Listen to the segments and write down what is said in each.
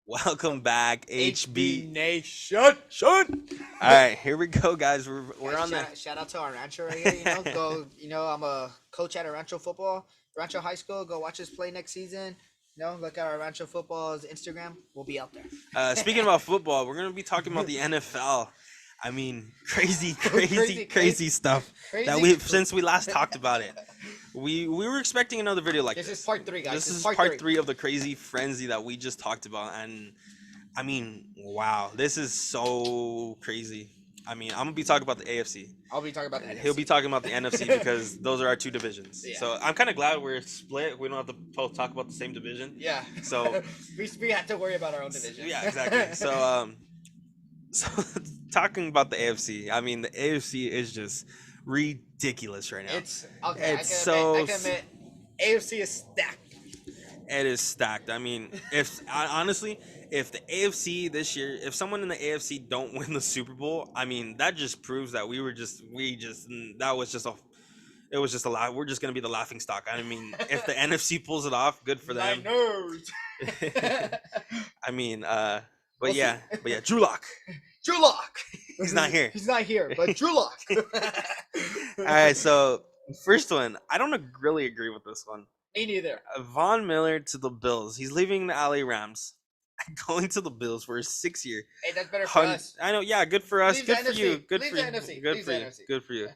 Welcome back, HB HB. Nation. All right, here we go, guys. We're Guys, on the. shout out to our rancho right here. I'm a coach at a rancho football, rancho high school. Go watch us play next season. Look at our rancho football's Instagram. We'll be out there. Speaking about football, we're gonna be talking about the NFL. I mean, crazy, Crazy. stuff that we since we last talked about it. We were expecting another video like This this. is part 3, guys. This is part three of the crazy frenzy that we just talked about, and I mean, wow, this is so crazy. I mean, I'm gonna be talking about the AFC. I'll be talking about that. He'll be talking about the NFC because those are our two divisions. Yeah. So I'm kind of glad we're split. We don't have to both talk about the same division. Yeah. So we have to worry about our own division. yeah, exactly. So talking about the AFC, I mean, the AFC is just ridiculous right now. It's okay. It's I can admit, AFC is stacked. It is stacked. I mean, honestly, if the AFC this year, if someone in the AFC don't win the Super Bowl, I mean, that just proves that that was just a, it was just a laugh. We're just gonna be the laughing stock. I mean, if the NFC pulls it off, good for them. I mean, but yeah, Drew Lock. Drew Lock. He's not here. He's not here, but Drew Lock. All right, so first one, I don't really agree with this one. Me neither. Von Miller to the Bills. He's leaving the LA Rams, going to the Bills for a 6-year. Hey, that's better for us. I know, yeah, good for us. Leave Good the for NFC. you. Good Leave for the you. NFC. Good Leave for the you. NFC. Good for you.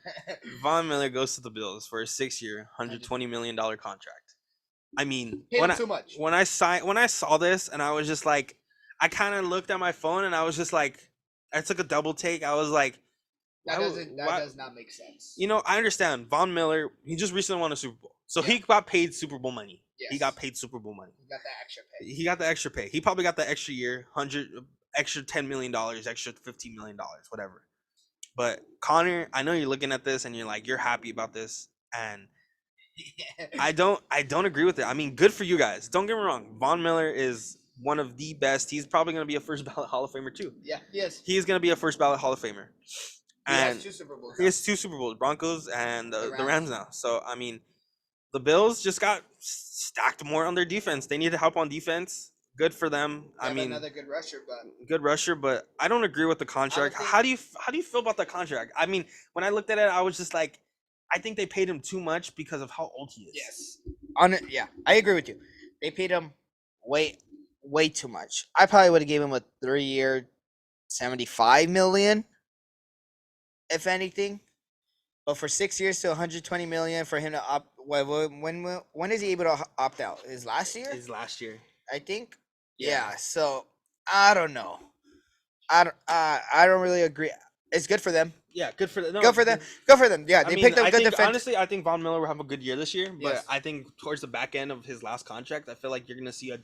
Von Miller goes to the Bills for a 6-year, $120 million contract. I mean, too much. when I saw this, and I was just like, I kind of looked at my phone, and I was just like, I took a double take. I was like, That does not make sense. you know, I understand Von Miller. He just recently won a Super Bowl, so he got paid Super Bowl money. Yes. He got paid Super Bowl money. He got that extra pay. He got the extra pay. He probably got the extra year, extra $10 million, extra $15 million, whatever. But Connor, I know you're looking at this and you're like, you're happy about this, and I don't agree with it. I mean, good for you guys. Don't get me wrong. Von Miller is one of the best. He's probably going to be a first ballot Hall of Famer too. Yeah, yes. He is going to be a first ballot Hall of Famer. He And has 2 Super Bowls. he has 2 Super Bowls, Broncos and the Rams. Rams now. So, I mean, the Bills just got stacked more on their defense. They needed help on defense. Good for them. I mean, another good rusher, but good rusher, but I don't agree with the contract. How do you feel about the contract? I mean, when I looked at it, I was just like, I think they paid him too much because of how old he is. yes, yeah, I agree with you. They paid him way too much. I probably would have gave him a 3-year, $75 million, if anything. But for 6 years to $120 million for him to opt, when is he able to opt out? His last year? His last year, I think. Yeah. Yeah. So I don't know. I don't really agree. It's good for them. yeah, good for them. Go for them. Go for them. Yeah, I they mean, picked up I good think, defense. honestly, I think Von Miller will have a good year this year, but Yes. I think towards the back end of his last contract, I feel like you're gonna see a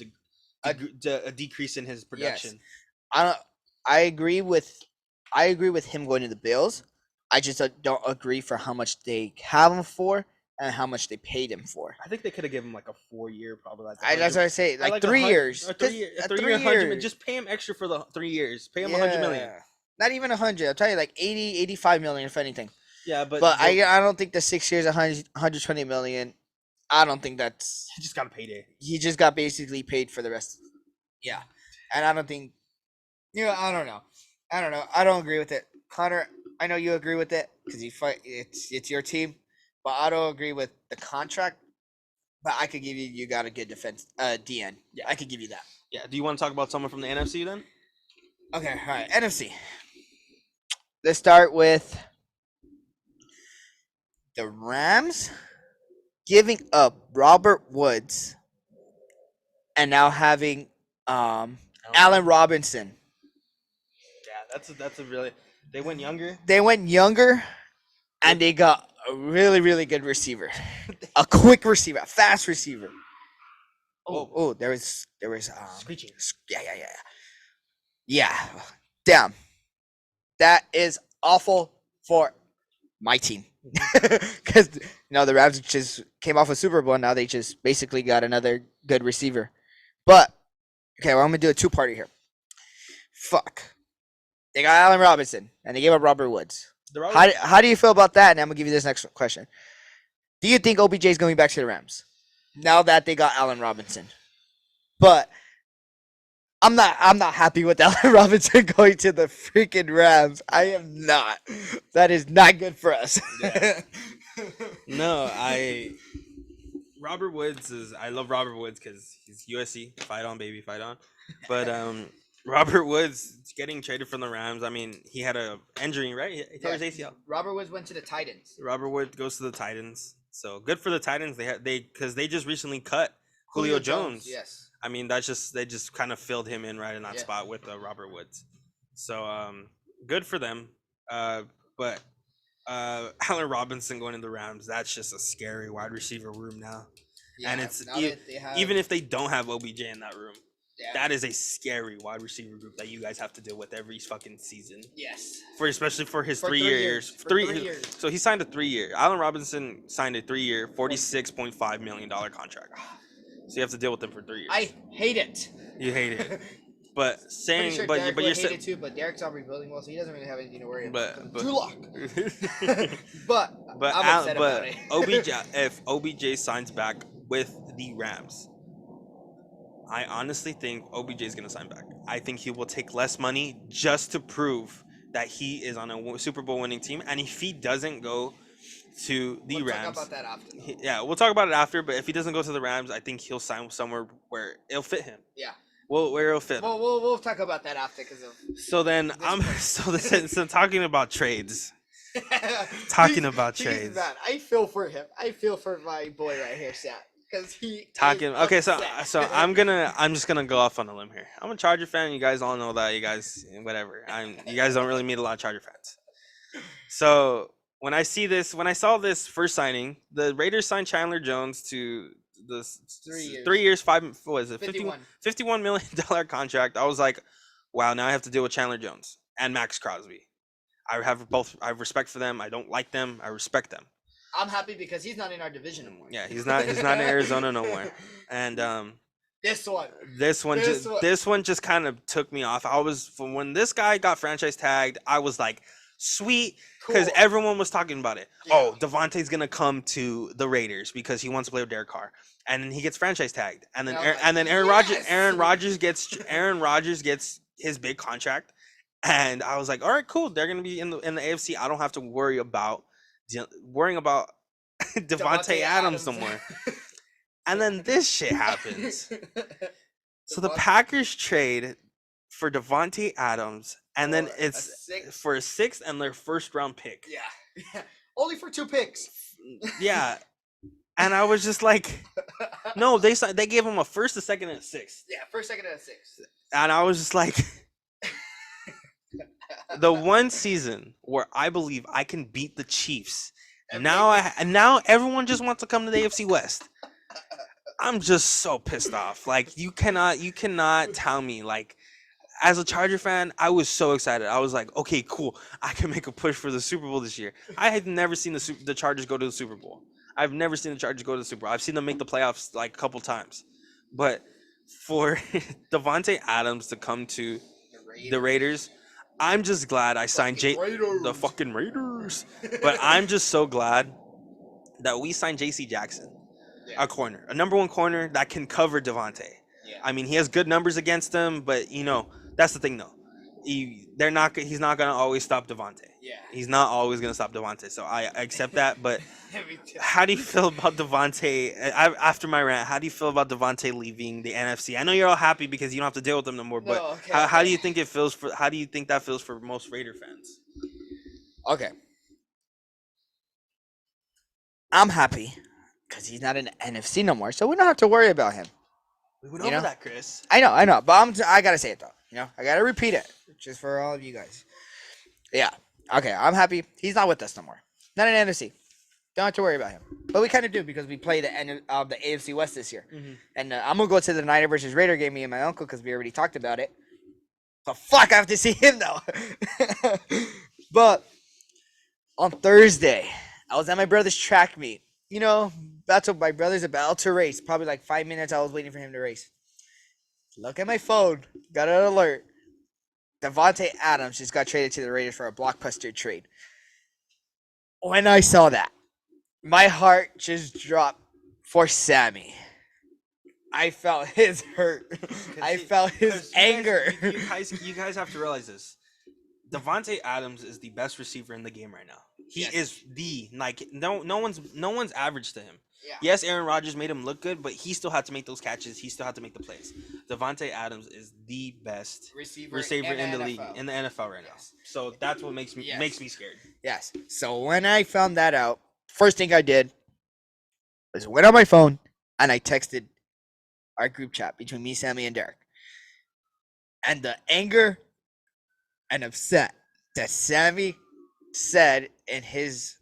decrease in his production. I agree with him going to the Bills. I just don't agree for how much they have him for and how much they paid him for. I think they could have given him like a 4-year, probably like. That's what I say. Like 3 years. A 3-year, a 100. Just pay him extra for the 3 years. Pay him $100 million. Not even 100. I'll tell you, like 80, 85 million, if anything. Yeah, but I don't think the 6 years, 120 million. I don't think that's. he just got a payday. He just got basically paid for the rest. Yeah, and I don't think. I don't know. I don't agree with it, Connor. I know you agree with it because you fight. It's your team, but I don't agree with the contract. But I could give you got a good defense, DN. Yeah, I could give you that. Yeah. Do you want to talk about someone from the NFC then? Okay, all right. NFC. Let's start with the Rams giving up Robert Woods and now having Allen Robinson. Yeah, that's a really. They went younger. They went younger, and they got a really, really good receiver, a quick receiver, a fast receiver. Oh, there was Screeching. Yeah. Damn, that is awful for my team because the Rams just came off a Super Bowl. Now they just basically got another good receiver. But okay, well, I'm gonna do a 2-parter here. Fuck. They got Allen Robinson, and they gave up Robert Woods. How do you feel about that? And I'm going to give you this next question. Do you think OBJ is going back to the Rams now that they got Allen Robinson? But I'm not happy with Allen Robinson going to the freaking Rams. I am not. That is not good for us. Yeah. No, Robert Woods is I love Robert Woods because he's USC. Fight on, baby, fight on. But Robert Woods getting traded from the Rams. I mean, he had a injury, right? He tore his ACL. Robert Woods went to the Titans. Robert Woods goes to the Titans. So good for the Titans. They just recently cut Julio Jones. Yes. I mean, they just kind of filled him in right in that spot with Robert Woods. So good for them. But Allen Robinson going to the Rams, that's just a scary wide receiver room now. Yeah, and it's now that they have, even if they don't have OBJ in that room, yeah, that is a scary wide receiver group that you guys have to deal with every fucking season. yes, Especially for his For 3 years. For 3 years. So he signed a 3-year. Allen Robinson signed a 3-year, $46.5 million contract. So you have to deal with him for 3 years. I hate it. You hate it. But Pretty saying, sure but Derek but would you're hate saying, it too. But Derek's not rebuilding well, so he doesn't really have anything to worry about. but Drew Lock. But I'm upset about it. OBJ, if OBJ signs back with the Rams, I honestly think OBJ is going to sign back. I think he will take less money just to prove that he is on a Super Bowl winning team. And if he doesn't go to the We'll Rams, talk about that after. yeah, we'll talk about it after. But if he doesn't go to the Rams, I think he'll sign somewhere where it'll fit him. Yeah. Well, where it'll fit. Well, we'll talk about that after because of. So then so talking about trades. Talking about trades. I feel for him. I feel for my boy right here, Sat, because he. Okay, so I'm just gonna go off on a limb here. I'm a Charger fan. You guys all know that. You guys, whatever. You guys don't really meet a lot of Charger fans. So when I saw this first signing, the Raiders signed Chandler Jones to the 3 years. 3 years, what was it? 51. $51 million contract. I was like, wow, now I have to deal with Chandler Jones and Max Crosby. I have respect for them. I don't like them. I respect them. I'm happy because he's not in our division anymore. Yeah, he's not in Arizona no more. And this one just kind of took me off. When this guy got franchise tagged, I was like, sweet, because everyone was talking about it. Yeah. Oh, Devontae's gonna come to the Raiders because he wants to play with Derek Carr, and then he gets franchise tagged, and then Aaron Rodgers gets his big contract, and I was like, all right, cool. They're gonna be in the AFC. I don't have to worry about Devontae Adams no more. And then this shit happens. So the Packers trade for Devontae Adams, and then it's for a 6th and their first round pick. Yeah. Only for 2 picks. Yeah. And I was just like, no, they gave him a 1st, a 2nd, and a 6th. Yeah, 1st, 2nd, and a 6th. And I was just like, the one season where I believe I can beat the Chiefs. Now everyone just wants to come to the AFC West. I'm just so pissed off. Like you cannot tell me, like, as a Charger fan, I was so excited. I was like, okay, cool. I can make a push for the Super Bowl this year. I had never seen the Chargers go to the Super Bowl. I've never seen the Chargers go to the Super Bowl. I've seen them make the playoffs like a couple times. But for Devontae Adams to come to the Raiders, I'm just glad I signed the fucking Raiders. But I'm just so glad that we signed J.C. Jackson, a number 1 corner that can cover Devontae. Yeah. I mean, he has good numbers against them, but that's the thing though. He's not gonna always stop Devontae. Yeah. He's not always gonna stop Devontae. So I accept that. But how do you feel about Devontae? After my rant, how do you feel about Devontae leaving the NFC? I know you're all happy because you don't have to deal with them no more. But how do you think it feels for? How do you think that feels for most Raider fans? Okay. I'm happy because he's not in the NFC no more, so we don't have to worry about him. We went over that, Chris. I know, but I gotta say it though. I gotta repeat it just for all of you guys. Yeah. Okay, I'm happy he's not with us no more. Not in NFC. Don't have to worry about him. But we kind of do because we play the end of the AFC West this year. Mm-hmm. And I'm gonna go to the Niner versus Raider game, me and my uncle, because we already talked about it. But fuck, I have to see him though. But on Thursday, I was at my brother's track meet. That's what my brother's about to race. Probably like 5 minutes I was waiting for him to race. Look at my phone. Got an alert. Devontae Adams just got traded to the Raiders for a blockbuster trade. When I saw that, my heart just dropped for Sammy. I felt his hurt. I felt his anger. You guys have to realize this. Devontae Adams is the best receiver in the game right now. He Yes. is the like no one's average to him. Yeah. Yes, Aaron Rodgers made him look good, but he still had to make those catches. He still had to make the plays. Devontae Adams is the best receiver in the league in the NFL right now. So that's what makes me scared. Yes. So when I found that out, first thing I did was went on my phone and I texted our group chat between me, Sammy, and Derek. And the anger and upset that Sammy said in his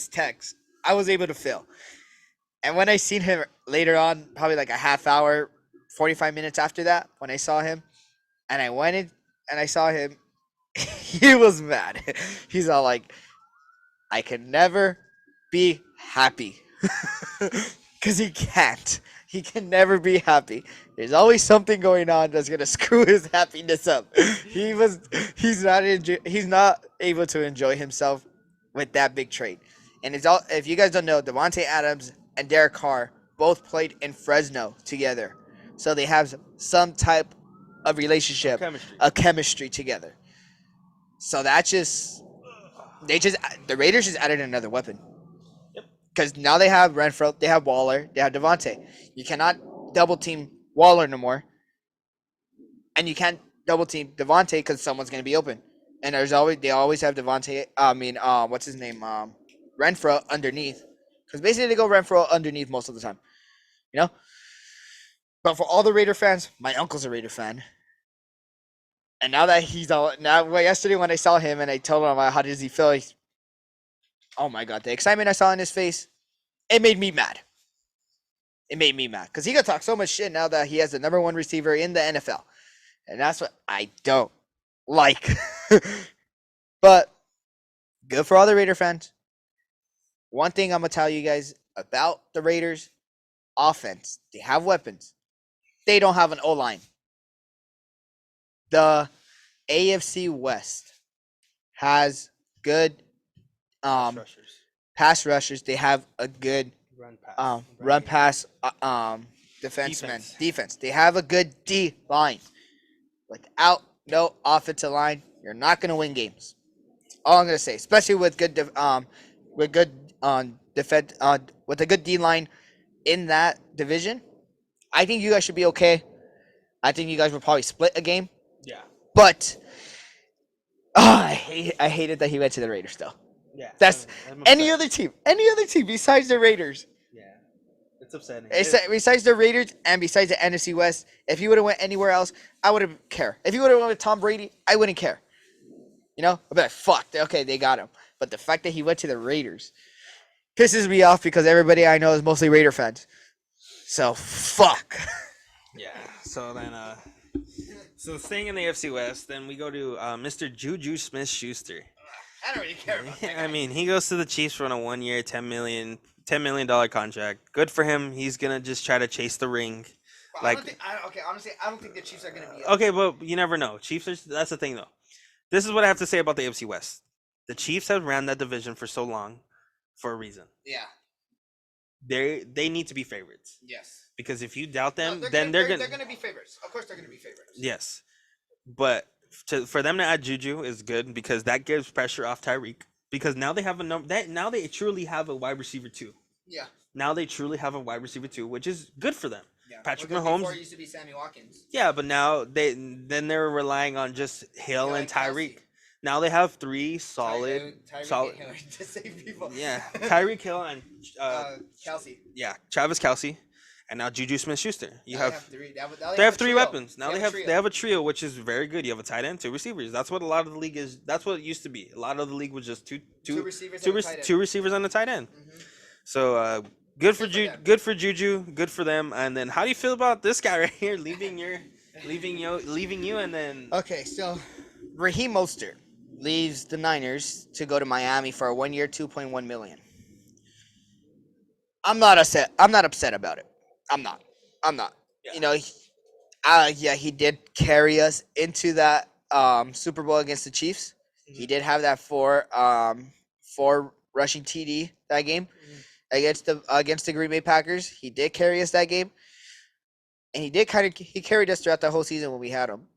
text, I was able to feel. And when I seen him later on, probably like a half hour, 45 minutes after that, when I saw him, and I went in and I saw him, he was mad. He's all like, I can never be happy. Because he can't. He can never be happy. There's always something going on that's gonna screw his happiness up. He's not able to enjoy himself with that big trade. And it's all, if you guys don't know, Devontae Adams and Derek Carr both played in Fresno together. So they have some type of relationship, a chemistry together. So that the Raiders just added another weapon. Because now they have Renfro, they have Waller, they have Devontae. You cannot double team Waller no more, and you can't double team Devontae because someone's gonna be open. And they always have Devontae. What's his name? Renfro underneath, because basically they go Renfro underneath most of the time, you know. But for all the Raider fans, my uncle's a Raider fan, and now that yesterday when I saw him and I told him how does he feel, oh my god, the excitement I saw in his face, it made me mad. It made me mad because he could talk so much shit now that he has the number one receiver in the NFL. And that's what I don't like. But good for all the Raider fans. One thing I'm going to tell you guys about the Raiders offense, they have weapons. They don't have an O-line. The AFC West has good pass rushers. They have a good run pass defense. They have a good D line. Without no offensive line, you're not gonna win games. All I'm gonna say, especially with good defense, with a good D line in that division, I think you guys should be okay. I think you guys will probably split a game. Yeah. But I hated that he went to the Raiders though. Yeah. That's any other team besides the Raiders. Yeah. It's upsetting. Besides the Raiders and besides the NFC West, if he would have went anywhere else, I wouldn't care. If he would have went with Tom Brady, I wouldn't care. You know, I'd be like, fuck, okay, they got him. But the fact that he went to the Raiders pisses me off because everybody I know is mostly Raider fans. So fuck. Yeah. So then, so staying in the AFC West, then we go to Mr. Juju Smith-Schuster. I don't really care about that guy. I mean, he goes to the Chiefs for a 1 year, $10 million contract. Good for him. He's gonna just try to chase the ring. Well, honestly, I don't think the Chiefs are gonna be. Okay, but you never know. That's the thing, though. This is what I have to say about the AFC West. The Chiefs have ran that division for so long, for a reason. Yeah. They need to be favorites. Yes. Because if you doubt them, they're then gonna be favorites. Of course, they're gonna be favorites. Yes, but for them to add Juju is good because that gives pressure off Tyreek. Because now they have a number. Now they truly have a wide receiver too. Yeah. Now they truly have a wide receiver too, which is good for them. Yeah. Patrick Mahomes. Before it used to be Sammy Watkins. Yeah, but now they're relying on just Hill and Tyreek. Now they have three solid. To save people. Yeah, Tyreek Hill and Kelsey. Yeah, Travis Kelsey, and now Juju Smith-Schuster. They have three trio. weapons. Now they have a trio, which is very good. You have a tight end, two receivers. That's what a lot of the league is. That's what it used to be. A lot of the league was just two receivers on the tight end. Mm-hmm. So good for Juju, good for them. And then how do you feel about this guy right here leaving you, and then okay, so Raheem Mostert leaves the Niners to go to Miami for a 1 year, $2.1 million. I'm not upset about it. I'm not. Yeah. You know, he did carry us into that Super Bowl against the Chiefs. Mm-hmm. He did have that four rushing TD that game against the Green Bay Packers. He did carry us that game. and he carried us throughout the whole season when we had him.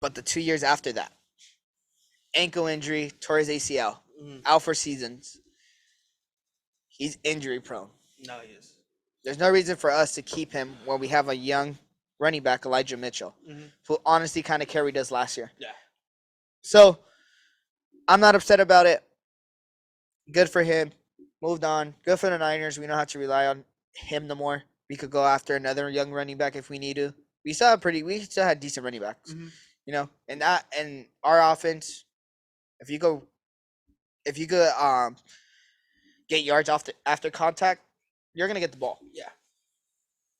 But the 2 years after that, ankle injury, tore his ACL, out for seasons. He's injury prone. No, he is. There's no reason for us to keep him when we have a young running back, Elijah Mitchell, who honestly kind of carried us last year. Yeah. So I'm not upset about it. Good for him. Moved on. Good for the Niners. We don't have to rely on him no more. We could go after another young running back if we need to. We still had decent running backs. You know, and our offense, if you could get yards after contact, you're gonna get the ball. Yeah.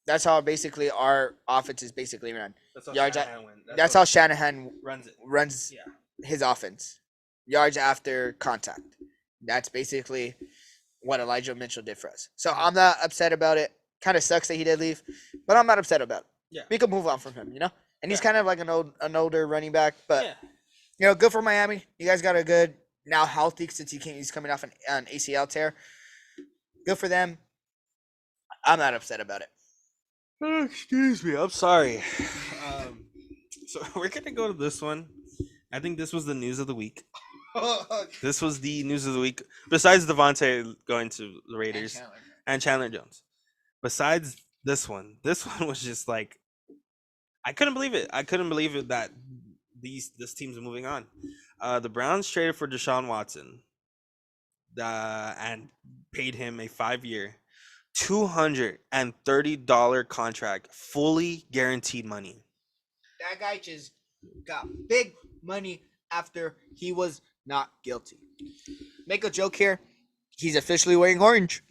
That's how basically our offense is basically run. That's how Yards Shanahan wins. That's how Shanahan runs it. Runs Yeah. his offense. Yards after contact. That's basically what Elijah Mitchell did for us. So I'm not upset about it. Kind of sucks that he did leave, but I'm not upset about it. Yeah. We could move on from him, you know? And he's kind of like an older running back, but Yeah. you know, good for Miami. You guys got a good now healthy since he's coming off an ACL tear. Good for them. I'm not upset about it. Excuse me, I'm sorry. So we're gonna go to this one. I think this was the news of the week. This was the news of the week. Besides Devontae going to the Raiders and Chandler Jones. Besides this one was just like I couldn't believe it. I couldn't believe it that this team's moving on. The Browns traded for Deshaun Watson, and paid him a 5-year, $230 contract, fully guaranteed money. That guy just got big money after he was not guilty. Make a joke here. He's officially wearing orange.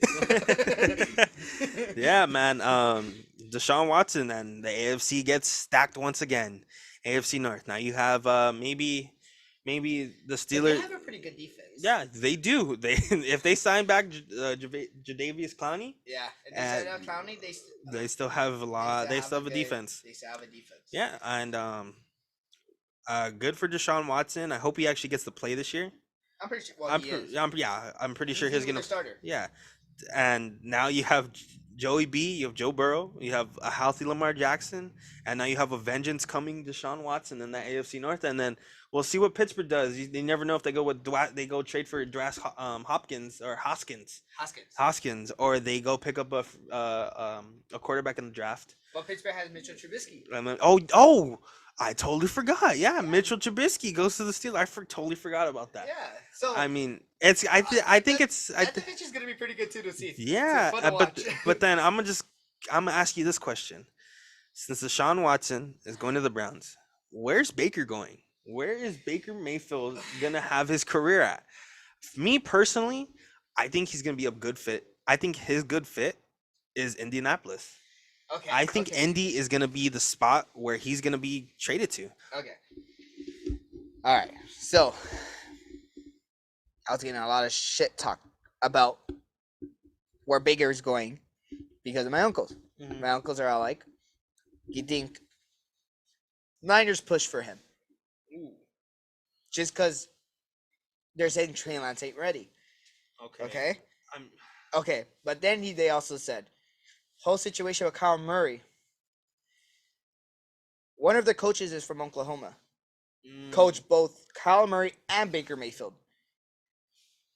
Yeah, man. Deshaun Watson and the AFC gets stacked once again. AFC North. Now you have maybe the Steelers. They have a pretty good defense. Yeah, they do. They if they sign back Jadavius Clowney. Yeah, if they sign out Clowney, they still have a lot. They still have a defense. They still have a defense. Yeah, and good for Deshaun Watson. I hope he actually gets to play this year. I'm pretty sure. Well, I'm pretty sure he's gonna. Starter. Yeah, and now you have Joey B, you have Joe Burrow, you have a healthy Lamar Jackson, and now you have a vengeance coming Deshaun Watson in that AFC North, and then we'll see what Pittsburgh does. They never know if they go with they go trade for Hoskins, or they go pick up a quarterback in the draft. Well, Pittsburgh has Mitchell Trubisky. And then, I totally forgot. Yeah, Mitchell Trubisky goes to the Steelers. I totally forgot about that. Yeah. So I mean, it's I think it's that pitch is gonna be pretty good too to see. Yeah, but then I'm gonna ask you this question: since Deshaun Watson is going to the Browns, where's Baker going? Where is Baker Mayfield gonna have his career at? Me personally, I think he's gonna be a good fit. I think his good fit is Indianapolis. Okay. I think Indy is gonna be the spot where he's gonna be traded to. Okay. All right. So I was getting a lot of shit talk about where Baker is going because of my uncles. My uncles are all like, "You think Niners push for him?" Ooh. Just because they're saying Trey Lance ain't ready. Okay. Okay, but then they also said, whole situation with Kyle Murray. One of the coaches is from Oklahoma. Coach both Kyle Murray and Baker Mayfield.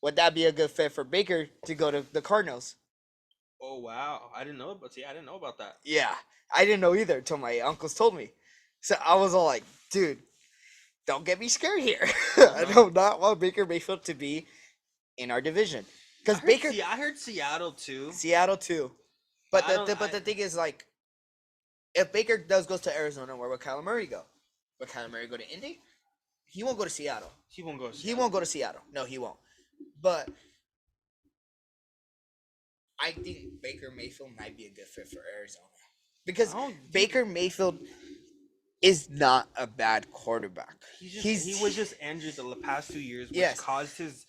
Would that be a good fit for Baker to go to the Cardinals? Oh wow, I didn't know about that. Yeah, I didn't know either until my uncles told me. So I was all like, dude, don't get me scared here. I do not want Baker Mayfield to be in our division. Because Baker... I heard Seattle too. But the thing is, like, if Baker goes to Arizona, where would Kyler Murray go? Would Kyler Murray go to Indy? He won't go to Seattle. He won't go to Seattle. No, he won't. But I think Baker Mayfield might be a good fit for Arizona. Because Baker Mayfield is not a bad quarterback. He was just injured the past 2 years, which caused his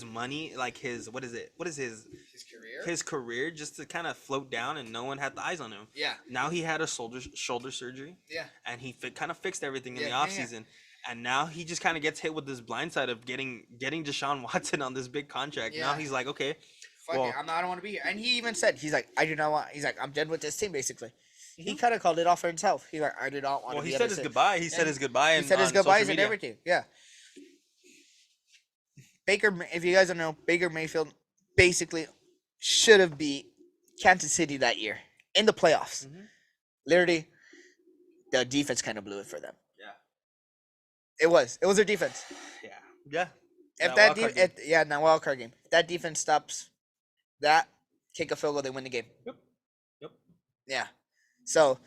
money, like his what is career? His career just to kind of float down, and no one had the eyes on him. Yeah. Now he had a shoulder surgery. Yeah. And he kind of fixed everything in the offseason. And now he just kind of gets hit with this blind side of getting Deshaun Watson on this big contract. Yeah. Now he's like, okay, fuck Well, it, I don't want to be here. And he even said, he's like, I do not want. He's like, I'm done with this team. Basically, he Mhm. kind of called it off for himself. He's like, I do not want well, to he be on said this his team. goodbye. He said And his goodbye he and said his on social goodbyes and media. everything. Yeah. If you guys don't know, Baker Mayfield basically should have beat Kansas City that year in the playoffs. Mm-hmm. Literally, the defense kind of blew it for them. Yeah. It was their defense. Yeah. Yeah. If That that wild card game. yeah, in that wild card game, if that defense stops that, kick a field goal, they win the game. Yep. Yep. Yeah. So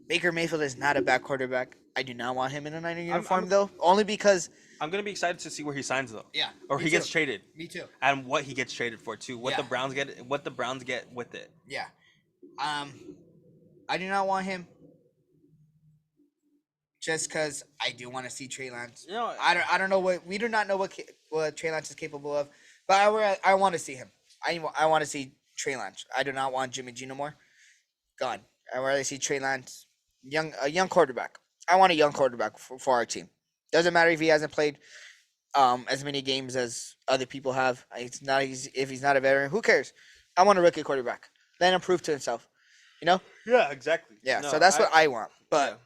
Baker Mayfield is not a bad quarterback. I do not want him in a Niner uniform though, only because I'm gonna be excited to see where he signs though. yeah, Or me he gets too. traded. Me too. And what he gets traded for too. What Yeah. the Browns get. What the Browns get with it. Yeah. I do not want him just because I do want to see Trey Lance. You know, I don't know what we do not know what Trey Lance is capable of, but I want to see him. I want to see Trey Lance. I do not want Jimmy G no more. Gone. I rather see Trey Lance, a young quarterback. I want a young quarterback for our team. Doesn't matter if he hasn't played as many games as other people have. It's not if he's not a veteran. Who cares? I want a rookie quarterback. Let him prove to himself. You know? Yeah, exactly. Yeah. No, So that's what I want. But yeah.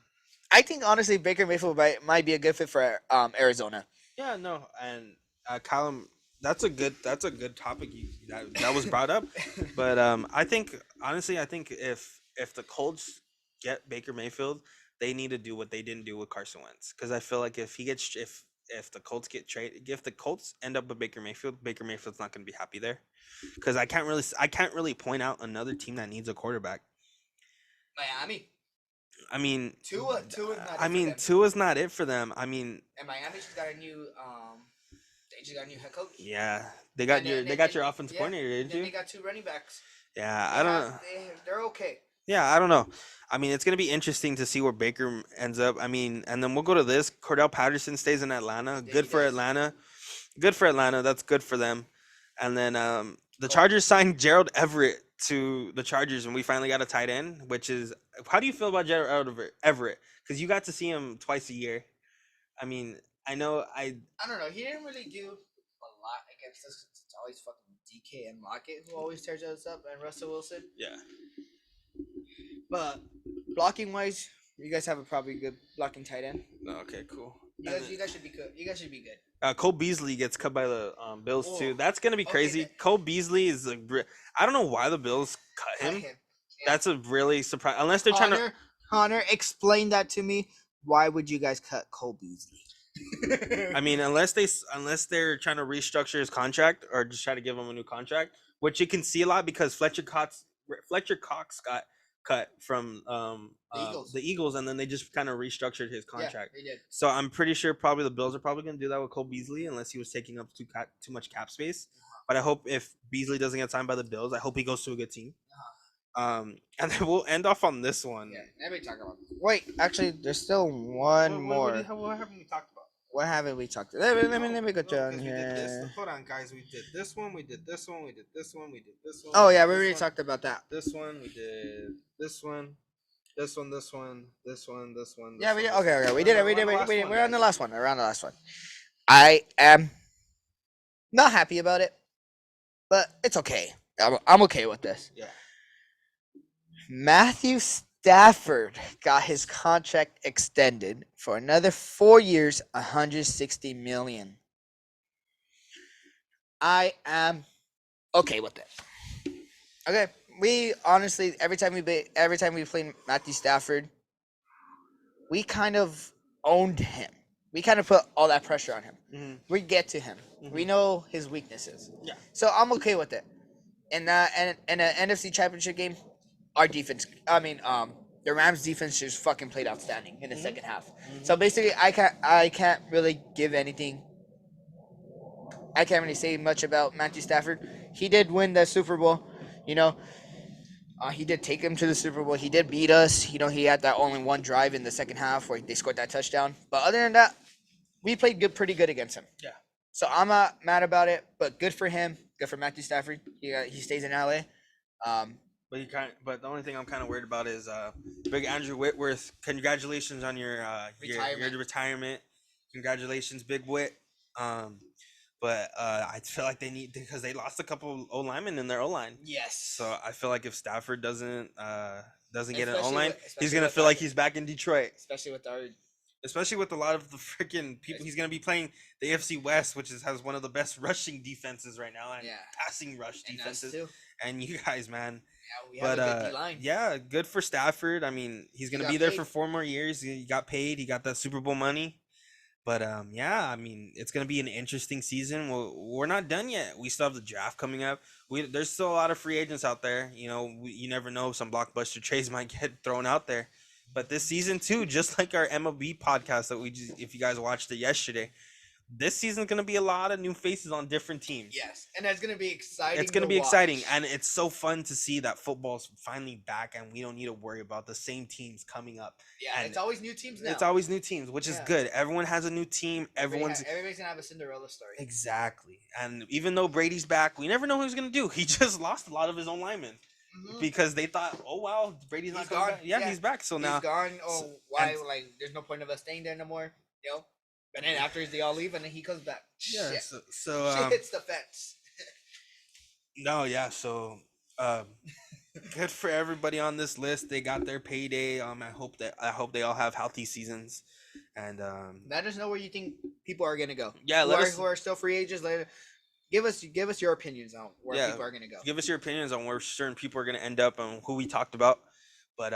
I think honestly, Baker Mayfield might be a good fit for Arizona. Yeah, no, and Callum, that's a good topic that was brought up. But I think honestly, I think if the Colts get Baker Mayfield, they need to do what they didn't do with Carson Wentz, because I feel like if he gets if the Colts get traded, if the Colts end up with Baker Mayfield's not going to be happy there, because I can't really point out another team that needs a quarterback. Miami. I mean, Tua is not. I mean, Tua's not it for them. I mean, and Miami just got a new they just got a new head coach. yeah, they got your offensive yeah, coordinator, didn't you? They got 2 running backs. Yeah, I don't know. They're okay. Yeah, I don't know. I mean, it's gonna be interesting to see where Baker ends up. I mean, and then we'll go to this. Cordell Patterson stays in Atlanta. Yeah, Good he for does. Atlanta. Good for Atlanta. That's good for them. And then the Chargers signed Gerald Everett to the Chargers, and we finally got a tight end. Which is, how do you feel about Gerald Everett? Because you got to see him twice a year. I mean, I know I don't know. He didn't really do a lot against us. It's always fucking DK and Lockett who always tears us up, and Russell Wilson. Yeah. But blocking wise, you guys have a probably good blocking tight end. Okay, cool. You guys should be good. You guys should be good. Cole Beasley gets cut by the Bills too. That's gonna be Okay, crazy. Cole Beasley is I don't know why the Bills cut him. Yeah. That's a really surprise. Unless they're trying to. Connor, explain that to me. Why would you guys cut Cole Beasley? I mean, unless they're trying to restructure his contract or just try to give him a new contract, which you can see a lot because Fletcher Cox got cut from the Eagles, and then they just kind of restructured his contract. Yeah, they did. So I'm pretty sure probably the Bills are probably going to do that with Cole Beasley unless he was taking up too much cap space. But I hope if Beasley doesn't get signed by the Bills, I hope he goes to a good team. And then we'll end off on this one. Yeah, let me talk about this. Wait, actually, there's still one more. What haven't we talked about? What haven't we talked about? Let me go down here. Hold on, guys. We did this one. We did this one. We did this one. We did this one. Oh yeah, we already talked about that. This one. We did this one. This one. This one. This one. This one. Yeah, we did. Okay. We did it. We did. We're on the last one. We're on the last one. I am not happy about it, but it's okay. I'm okay with this. Yeah. Matthew Stafford got his contract extended for another 4 years, $160 million. I am okay with it. Okay, we honestly every time we play Matthew Stafford, we kind of owned him. We kind of put all that pressure on him. Mm-hmm. We get to him. Mm-hmm. We know his weaknesses. Yeah. So I'm okay with it. In an NFC Championship game, our defense, the Rams defense just fucking played outstanding in the second half. Mm-hmm. So basically, I can't really give anything. I can't really say much about Matthew Stafford. He did win the Super Bowl, you know. He did take him to the Super Bowl. He did beat us. You know, he had that only one drive in the second half where they scored that touchdown. But other than that, we played pretty good against him. Yeah. So I'm not mad about it, but good for him. Good for Matthew Stafford. He stays in LA. But the only thing I'm kind of worried about is Big Andrew Whitworth. Congratulations on your retirement. Congratulations, Big Whit. but I feel like they need because they lost a couple O linemen in their O line. Yes. So I feel like if Stafford doesn't get an O Especially line, with- he's especially gonna with feel our- like he's back in Detroit. especially with our Especially with a lot of the freaking people, he's gonna be playing the AFC West, which has one of the best rushing defenses right now and Yeah. passing rush and us defenses. too. And you guys, man. Yeah, we But have a good D line. yeah, good for Stafford. I mean, he's He gonna got be there paid. for 4 more years. He got paid. He got that Super Bowl money. But yeah, I mean, it's gonna be an interesting season. We're not done yet. We still have the draft coming up. There's still a lot of free agents out there. You know, you never know. Some blockbuster trades might get thrown out there. But this season too, just like our MLB podcast that if you guys watched it yesterday, this season's gonna be a lot of new faces on different teams. Yes, and that's gonna be exciting. It's gonna to be exciting, watch. and it's so fun to see that football's finally back, and we don't need to worry about the same teams coming up. Yeah, and it's always new teams now. It's always new teams, which is Yeah. good. Everyone has a new team. Everybody's gonna have a Cinderella story. Exactly. And even though Brady's back, we never know who he's gonna do. He just lost a lot of his own linemen because they thought, oh wow, Brady's not coming gone. back. Yeah, he's back. So now he's gone. Oh, so- why? and- Like, there's no point of us staying there no more. You know. And then after they all leave, and then he comes back. yeah. Shit. So Shit hits the fence. no, yeah. So good for everybody on this list. They got their payday. I hope they all have healthy seasons. And Let us know where you think people are gonna go. yeah, who are still free agents. Give us your opinions on where people are gonna go. give us your opinions on where certain people are gonna end up and who we talked about. But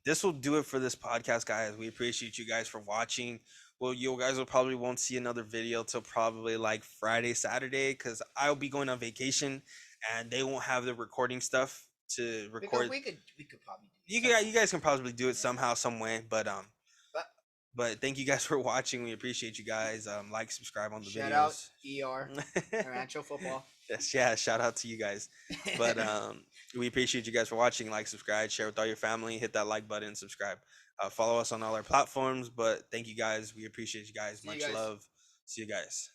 this will do it for this podcast, guys. We appreciate you guys for watching. Well, you guys won't see another video till probably like Friday, Saturday, because I'll be going on vacation and they won't have the recording stuff to record. We could probably do You guys can probably do it somehow, some way. But thank you guys for watching. We appreciate you guys. Like, subscribe on the Shout videos. out Rancho Football. Yes, yeah. Shout out to you guys. But we appreciate you guys for watching. Like, subscribe, share with all your family. Hit that like button, subscribe. Follow us on all our platforms. But thank you guys. We appreciate you guys. See you Much guys. love. See you guys.